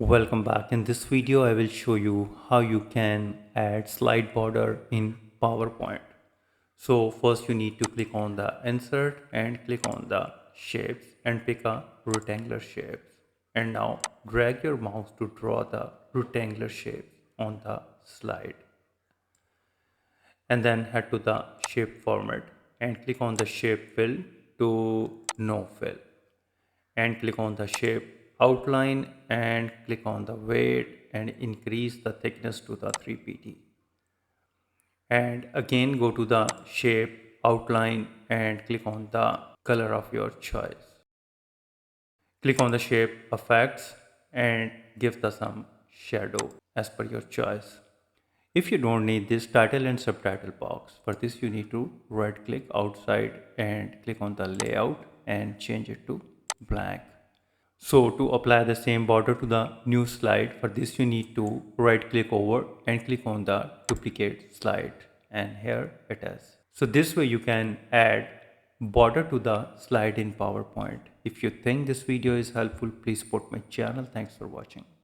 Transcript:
Welcome back. In this video, I will show you how you can add slide border in PowerPoint. So first you need to click on the insert and click on the shapes and pick a rectangular shape. And now drag your mouse to draw the rectangular shape on the slide. And then head to the shape format and click on the shape fill to no fill. And click on the shape outline and click on the weight and increase the thickness to the 3pt, and again go to the shape outline and click on the color of your choice. Click on the shape effects and give the some shadow as per your choice. If you don't need this title and subtitle box, for this you need to right click outside and click on the layout and change it to blank. So to apply the same border to the new slide, for this you need to right click over and click on the duplicate slide, and here it is. So this way you can add border to the slide in PowerPoint. If you think this video is helpful, please support my channel. Thanks for watching.